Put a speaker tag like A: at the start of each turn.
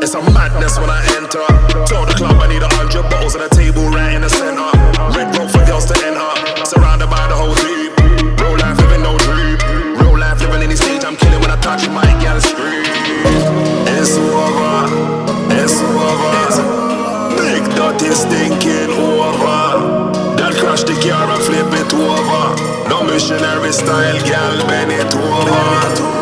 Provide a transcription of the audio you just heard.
A: It's a madness when I enter. Tell the club I need 100 bottles on the table right in the center. Red rope for girls to enter. Surrounded by the whole team. Real life living no dream. Real life living in the stage. I'm killing when I touch my gal scream. It's over. It's over. Big dirty stinking over. They'll crash the car and flip it over. No missionary style, gal, bend it over.